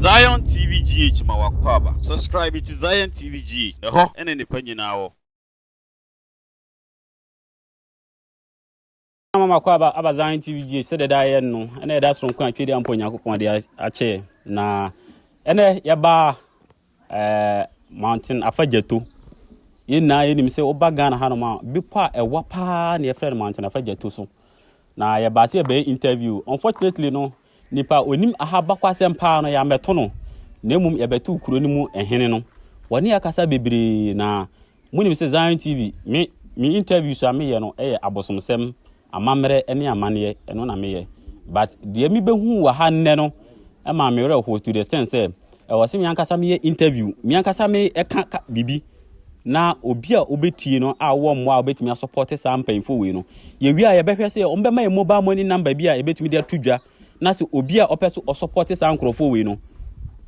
Ziontv Gh Mawakwaba. Subscribe to Ziontv Gh. And any penny now. Mama Kwaba aba Ziontv Gh said that I know, and that's from Quantity and Ponya Ache. Na ene yaba mountain Afadjato. Yena yenim se Obagana Hanoma, Bipa a wapa near Fred Mountain Afadjato so. Na yaba se be interview. Unfortunately no. Nipa onim ahaba kwasem pa no ya metono na mum ya betu kuro ni mu ehene no woni akasa bebre na munim se Ziontv me interview so me ye no abosomsem amamre ene amane eno na me ye but de mi behu wa ha nne no e ma me re ho to the extent say e wo se me ankasa me ye interview me ankasa me eka bibi na obi a obetie no a wo mo a obetumi support some painful we no ye wi a ye behwe se ombe ma mobile money number bi a ye betumi de atudwa na se obi a opeso o support some crofo we no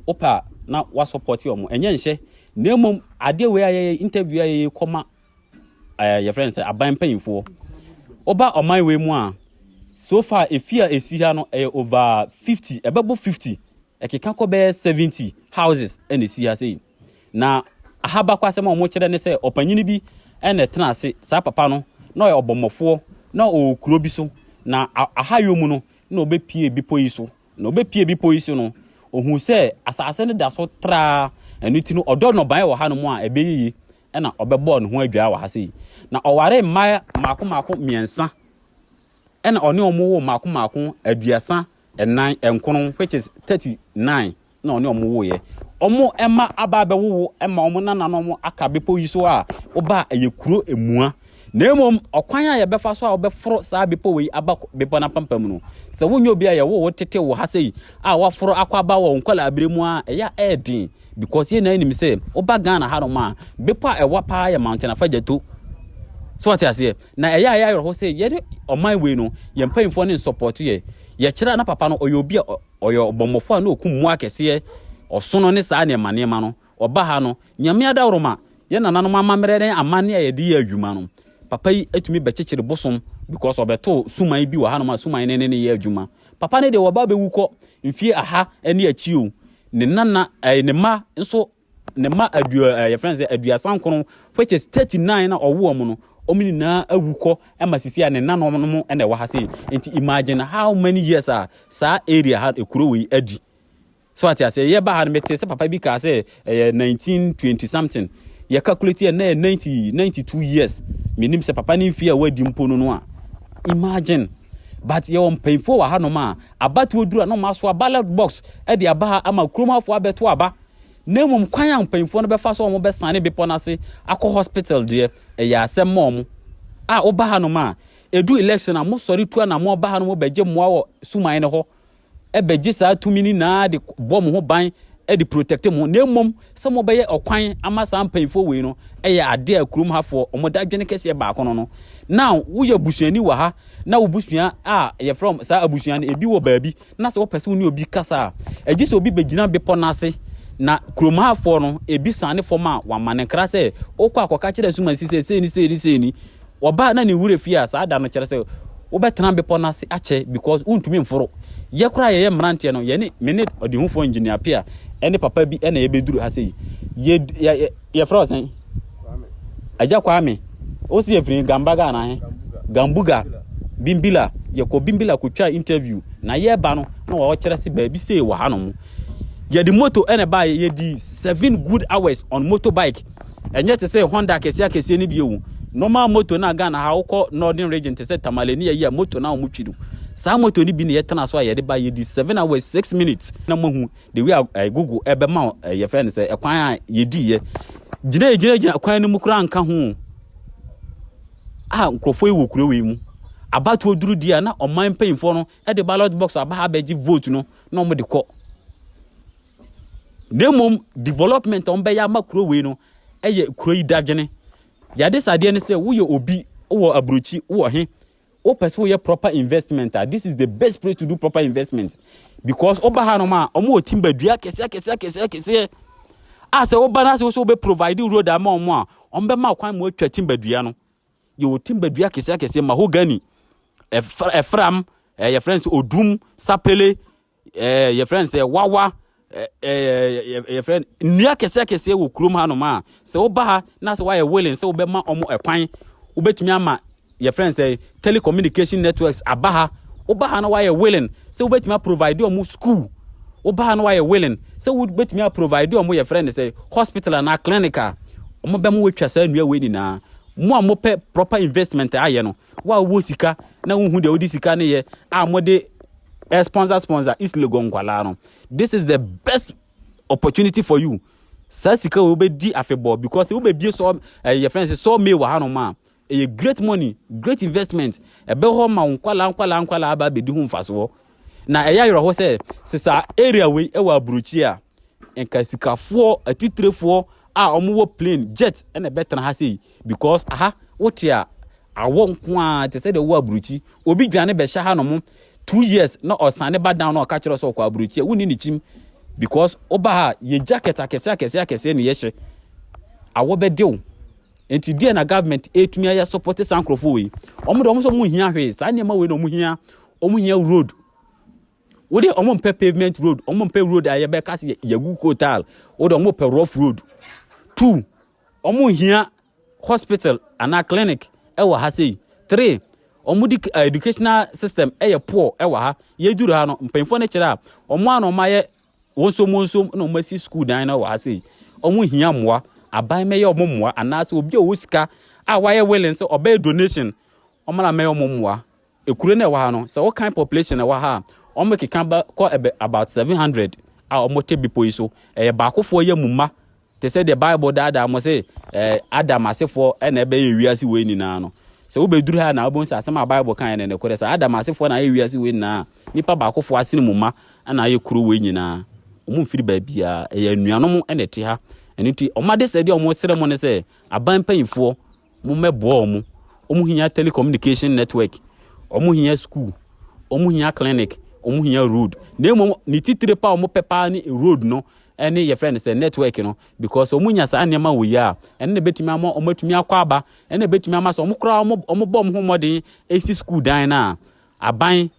opa na wa support yo mo enye nhye na mom ade we a interview a ye koma your friends aban painful oba oman we mu a so far efia esi ha no over 50 ebebo 50 ekeka ko be 70 houses and esi ha sei na ahaba kwasem o mo kire ne se opanyini bi ene tena ase sa papa no na obomofo na o kuro bi so na ahayo mu no na obepie bipo yi so na obepie bipo yi so no ohun se asase ne da so tra enuti no odo no ban wo ha no mu a ebeyiyi na obebo no ho adwa wa ha sei na oware mako miensa na oni omo wo mako aduasa enan enkono which is 39 na oni omo wo ye omo ema aba be wo ema omo nana no omo aka bipo yi so a oba ayekuro emua na emom okwan a ye befa so a obeforo saa bipo we aba bipo na pampam no se wonyo obi a ye wo tete wo ha sei a waforo akwaba wo nkwala abremu a eya edin because ye na enim say oba Ghana ha no ma bipo a ewa pa ya mountain Afadjato so what I say na eya ya ho say ye oman we no ye mpanyimfo ne support ye kira na papa no oyo obi oyo obomofo na okum akese osono ne saa ne manema no oba ha no nyame adawroma ye nananom amamere amane a ye di adwuma no papa yi etumi bekekere bosom because obeto suman bi wa ha no ma suman ne ye adwuma papa ne de woba be wuko mfie aha ene achi o ne nana ne ma nso ne ma your friends aduasan kono which is 39 na owo mu no omini na awuko emasisi a ne nanom no ene wa ha sei enti imagine how many years sa area ha ekuro we adi so ati ase ye ba ha mete se papa bi ka se 1920 something ye calculate na 92 years minim se papa ni mfia wadi mpono no a imagine but ye on painful wa ha no ma abatu odura no ma so ballot box e de aba ha ama kromafo abeto aba na mum kwan an painful no be fa so mo be sane be ponase akọ hospital de ya asem mom a oba ha no ma edu election a mo sori tu na mo oba ha no mo beje mo awo suman ne ho e beje sa tumini na de bom ho ban e de protect mo na mum se mo be ye okwan ama sa painful we no e ya ade akurum hafo omo dadwene kese ba kono no now wo ya busuani wa ha na wo busua ye from sa abusuani ebi wo baabi na se wo pese wo ni obi kasa eji se obi begina be ponase na kromafo no ebi sane foma wa manenkra se okwa akoka kire suma sise ni oba na ne wure fia sa ada no kire se wo betena be ponase ache because untumi mforo ye kura ye mrante no ye ni mene odi hufo engineer pia ene papa bi ene ye beduru ha sei ye frozen aja kwa ame o si efrin gambaga na he gambuga bimbila ye ko bimbila ko twa interview na ye ba no na wo kire se ba bi sei wa hanom ye di moto ene ba ye di 7 good hours on motorbike enye te say Honda kese ni biewu normal moto na Ghana ha ukọ northern region te say Tamale ni ye moto na omutwidu sa moto ni bi ne ye tena so ye de ba ye di 7 hours 6 minutes na mohu the way Google ebe ma ye friend say ekwan a ye di ye gina kwan ni mukura nka ho nkrofo ewo kuro we mu abatu oduru dia na oman painfo no e de ballot box aba ha beji vote no na omo de kọ nemom development on be ya makuro we no eye kuro idagene ya de sade ne se wo ye obi wo abrochi wo he o person wo ye proper investment this is the best place to do proper investment because oba ha no ma omo otimba dua kese ase oba na se wo be provide road ama omo a ombe ma kwan mo atwa timba dua no ye otimba dua kese mahogany efram your friends odum sapele your friends wawa your friend nia kese wo krom ha no ma se wo ba ha na se why willing se wo be ma omo ekwan wo betumi ama your friend say telecommunication networks abaha wo ba ha na why willing se wo betumi provide omo school wo ba ha na why willing se wo betumi provide omo your friend say hospital na clinic omo be mo wetwa sa nua we ni na mo amo pe proper investment aye no wa wo sika na wo hu de odi sika ne ye mo de sponsor is legon kwala no. This is the best opportunity for you. Sasika will be di afebo because you will be so your friends so me wa hano ma a great money, great investment. A be ho ma nkwala aba be di hu mfaso. Na eya yoro ho se sa area we e wa bruchi a enka sikafo atitrefo a omo plane jet and a better ha sei because what ya awon kwa te say the wa bruchi obi dwane be sha ha no mo 2 years no osane ba down no ka kire so kwa bruchi woni ni chim because oba ha ye jacket akese ne ye hye awo be dew enti die na government etumi ya support sankrofo we omo so mu hia hwe sa ne ma we no mu hia road wo de omo mpe pavement road omo mpe road aye be kase ye gu kotal wo de omo pe rough road 2 omo hia hospital ana clinic e wa ha sei 3 omo di educational system e poor e wa ha ye duru ha no mpenfo ne kire a omo ano ma ye wonso no masi school dan na wa ha sei omo hia moa aban me ye omo moa ana se obi o sika a wa ye willing se obey donation omo na me ye omo moa ekure na wa ha no se what kind population na wa ha omo keka ba ko about 700 a omo tebi poiso ba akofo ye mumma te say the bible da mo say adam asefo na ebe ye wiase we ni na no se wo beduru ha na obon sa asema bible kan ne kore sa adam asefo na ye wiase we na nipa ba akofo asene mumma na ye kuro we nyina omo mfiri ba bia ye anuanom na te ha eniti omade se de omo sere mo ne se aban panyifo mo mebo omo hinya telecommunication network omo hinya school omo hinya clinic omo hinya road nemo ni titire pa omo pepa ni road no any your friend say network no because omo nya sa anema wo ya ene betumi ama omo atumi akwa aba ene betumi ama so omo kra omo bom ho modern AC school dan na aban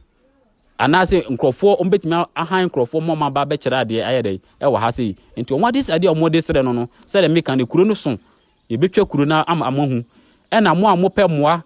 anase nkrofo omo betumi ahan nkrofo mo ma ba be kira de ayede e wo ha sei enti omo de sade omo de sere no no se de meka ne kuro no so e betwa kuro na ama hu ena mo amope moa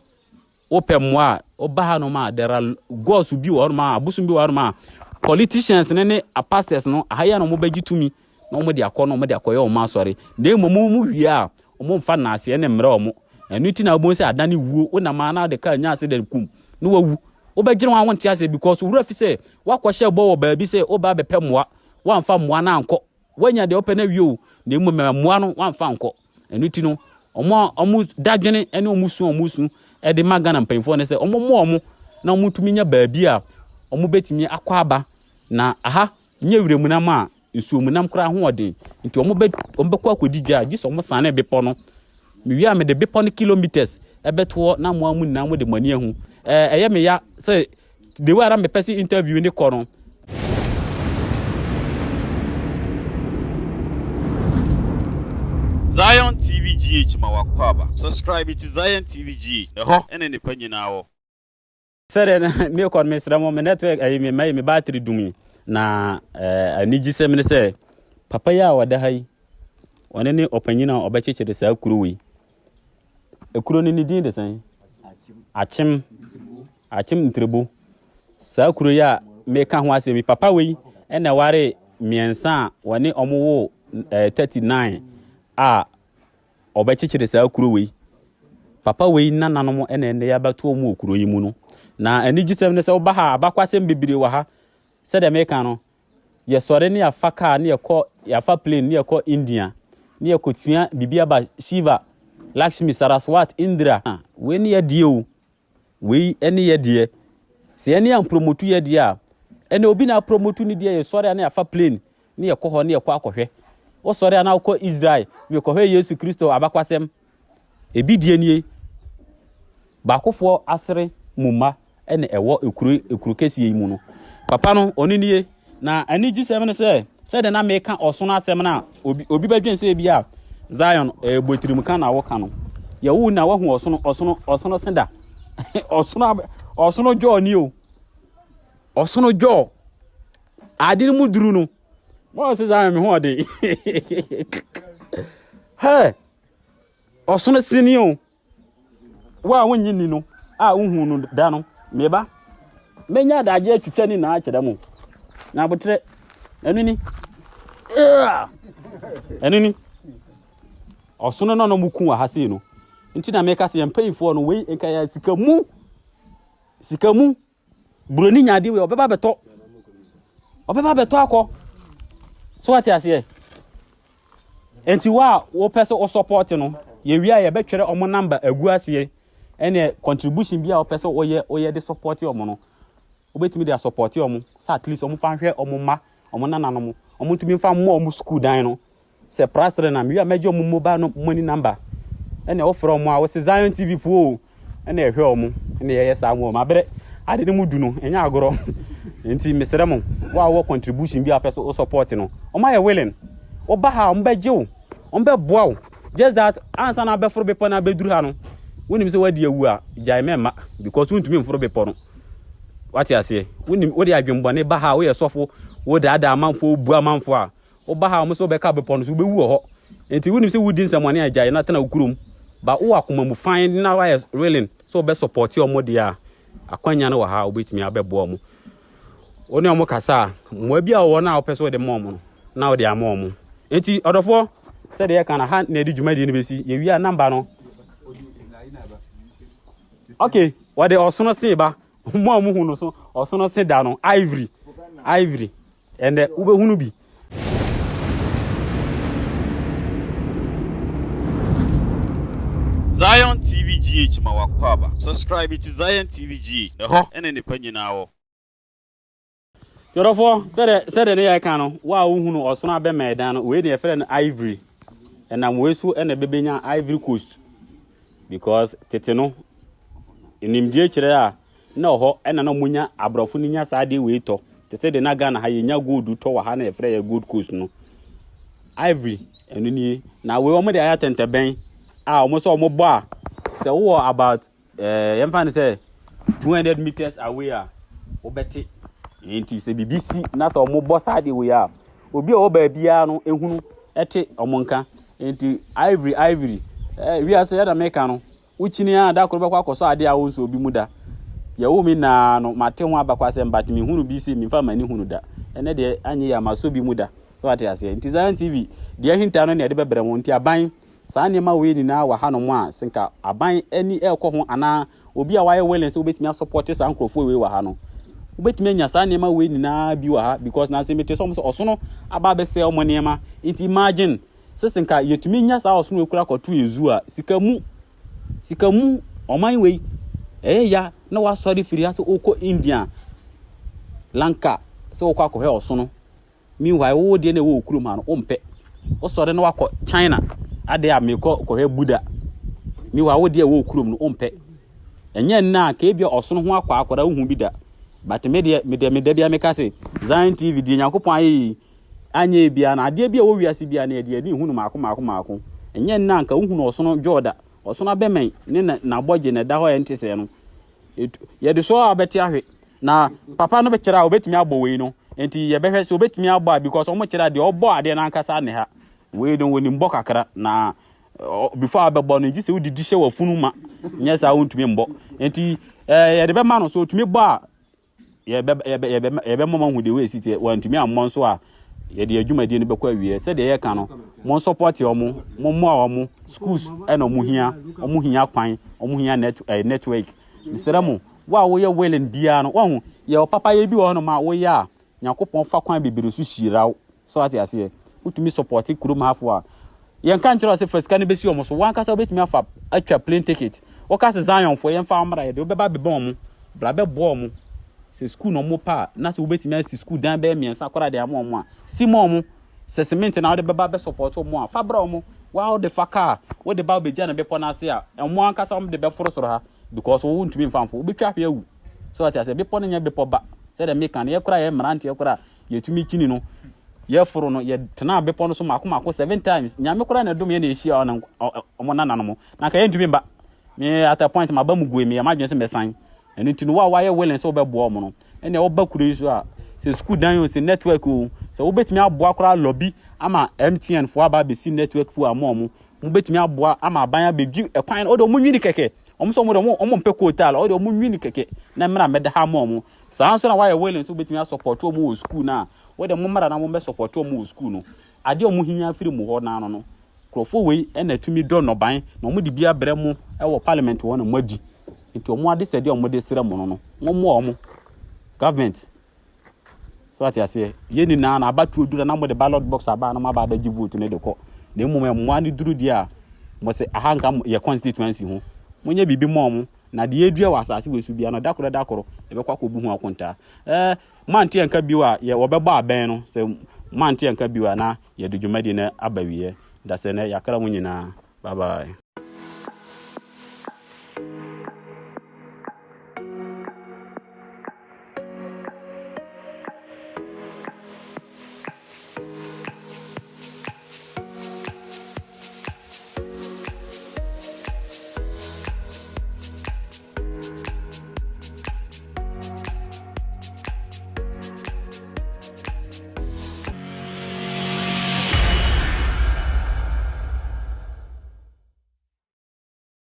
ope moa oba ha no ma there are gods bi wo ma abusun bi wo ma politicians ne pastors no ahaya no mo bagi tumi no mo de akọ no mo de akoye o ma sori na mu wia o mo mfa na ase ne mre o mo enu ti na obo se adane wuo o na ma na de ka nya ase de kum no wawu o be gire won ti ase because wura fi se wakọhye bo wo ba bi se o ba be pe moa wa mfa moa na anko wanya de ope na wio na mu moa no wa mfa anko enu ti no omo dagene ene omusu e de magana mpemfo ne se omo na omo tumi nya ba bi a omo betimi akwa aba na nye wiremunam a nsuomunam kra ho odin nti omo bekọ akodi dwa gi so omo sane bepo no mi wi me de bepo no kilometers ebeto na mo amu na mo de mani ahu eye me ya say the way am person interview ni ko no Ziontv Gh mawakwaba subscribe to Ziontv Gh ene ne panyina wo sere me ko me sra mo me network me battery dumi na aniji se me se papa ya wada hai one ne opanyina obechechede sa kuruwi ekuro ni din de san achim ntrebo sa kuru ya me ka ho ase mi papa we ena ware miensa one omowo 39 a obechechede sa kuruwi papa we nananom ene ya bato omu okuro yi mu no na aniji se me se oba ha abakwasem bibire wa ha se de me ka no ye sore ni afa car ni ekọ yafa plane ni ekọ India ni ekotua bibia ba Shiva Lakshmi Saraswat Indra we ni yedie o we eni yedie se eni am promotu yedie a ene obi na promotu ni die ye sore na afa plane ni ekọ ho ni ekọ akohwe o sore na akọ Israel we kohwe Yesu Kristo abakwasem ebi die nie bakofo asere mumma ene ewo ekuru kesi yi mu no papa no oniniye na aniji semene se de na meka osono asem na obi badwen se bia Zion botirim kan na wo kan no ye wu na wo hu osono senda osono jo ni o osono jo adin mu duru no What says I am hoarding? Hey, or soon as senior. Well, when you know, I won't down, maybe. Menya da je twetwa ni na akye demo na botre enuni osono no muku wa hase no nti na meka se yempayifo no wei enka ya sikamu broni nyade we obeba beto akọ so ati ase enti wa wo pese o support no ye wi a ye betwere omo number agu ase ene contribution bia wo pese oye de support omo no obetimi dey support omo sa at least omo fa hwe omo ma omo nananom omo tumi fa mo omo school dan no se prasre na me meje omo mobile no money number ene offer omo a wo se Ziontv fo ene ehwe omo ene ye sa mo ma bere ade ne mudu no enya agoro enti mesere mo wo contribution bi apeso o support no omo ye willing oba ha omo beje wo omo be boa wo just that answer na be foro be pona be duru ha no woni se wadi awu a jai mema because won tumi mforo be pono what you say when we dey adwembone ba ha we yesofo we da amanfo bu amanfo a wo ba ha mo so be ka be pono so be wu ho enti woni se wudi nsamone agyae na tana ukurum ba wo akoma mu find na wa willing so be support your mo dia akwanya na wa ha obetimi abebo mo oni omo kasa mo bia wo na opeso de mo na wo de amo mo enti odofo se de kan ha na di dwuma de ni besi ye wi a number no okay what the osono se ba mo amuhu no so osono se da no ivory and ube hunu bi Ziontv Gh mawakwaba subscribe to Ziontv Gh ene ne panyina wo yorofo sede ne ya kan no wa hunu osono abe medan no we dey fere no ivory and am we so ene bebenya Ivory Coast because tete no inimdie kire a na ho ena na munya abrofo ni nya saade we to te se de na Ghana ha yenya gold to wa ha na efre ya Gold Coast no Ivory enu ni na we o mo de ayatente ben a o mo so o mo bo a se wo about yemfa say 200 meters away a o beti enti se BBC na so o mo bo saade we a obi o ba bia no ehunu ete o mo nka enti Ivory we ase ya da meka no uchini a da ko be kwa akoso ade a wo so obi mu da ya wo mi na no mate ho abakwase mbati mi hunu bi se mi fa mani hunu da ene de anye ya maso bi mu da so ate ase nti Ziontv de ahinta no ne de bebre mo nti aban saa ne ma we ni na wa ha no mo a senka aban ani ekọ ho ana obi a waye welen se obetimi support sa ankrofo we wa ha no obetimi nya saa ne ma we ni na bi wa ha because na se mete so so osono aba be se omo ne ma nti imagine se senka yetumi nya saa osono ekura koto ezu a sikamu oman we ya na wa sorry firi aso oko India Lanka so okwa ko he osono meanwhile wo de na wo okuru ma no ompe o sore na wakọ China ade a meko ko he Buddha meanwhile wo de wo okurum no ompe enye na ka ebia osono ho akọ akọra hu bi da but me de bia meka se Ziontv de Yakopon ayi anye bia na ade bia wo wiase bia na de hu no mako enye na nka hu no osono Jordan osono abemen ne na boje na da ho entese no ye de so abeti ahwe na papa no be kira obetimi agbo we no enti ye behwe so obetimi agbo because omo kira de obo ade na nkasa ne ha we don woni mbo kakra na before abebo no ji se udidi hye wafunu ma nya sa wontumi mbo enti ye de be ma no so otumi bo a ye be mama hu de we site wantumi ammo so a ye de adwumadi no be kwa wie se de ye ka no mo support omo mo schools eno mo hia kwan omo hia network misramo wa wo ye welen bia no wo ye papa ye bi wo no ma wo ya Yakopon fa kwan bebere su shirawo so ati ase utumi support kurom hafo a ye nka nchiro se first kan besi omo so wan kasa obetumi afa atwa plane ticket wo kasa Zion fo ye mfa amra ye de obeba beba omo bla be bo omo se school no mo pa na se obetumi asi school dan be miensa kwara de omo a si mo omo se cement na wo de beba be support omo a fa bra omo wa wo de fa car wo de ba be dia na be pona ase a omo an kasa omo de be foro soro ha because wo ntumi mfamfo obetwa hwe awu so ati ase be pona nya be poba se de make na ye kura ye mrante ye kura ye tumi chini no ye foro no ye tena be pono so mako 7 times nya me kura na dom ye na ehia ona omo nananom na ka ye ntumi ba me at a point ma ba mu gue me ya madwen se mesan eni tinu wa ye welen so be bo omo no ene wo ba kure so a se school dan yo se network o so wobetumi aboa kora lobby ama MTN fo aba be si network fu amomo wobetumi aboa ama aban abegwi ekwan odo munwini keke omso omo mpe kotal odo munwini keke na mra meda ha amomo saa so na why willing so wobetumi support omo school na odo mo mara na mo be support omo school no ade omo hinya firi mu ho na no krofo we na tumi do no ban na omo de bia brɛ mu wo parliament wo na madi nti omo ade sɛ de omo de sere mo no omo government so what you say yeni na abatu odura na mo de ballot box aba na ma ba gi vote ne de ko na emu mo ani duru dia mo se ahanka ye constituency ho monye bibi mo na de edua wa asase we su bia no dakoro e be kwa ko bu hu akonta mantie nka biwa ye wo be ba aben no se mantie nka biwa na ye de dwumadi na abawiye da se ne yakra mo nyina bye bye.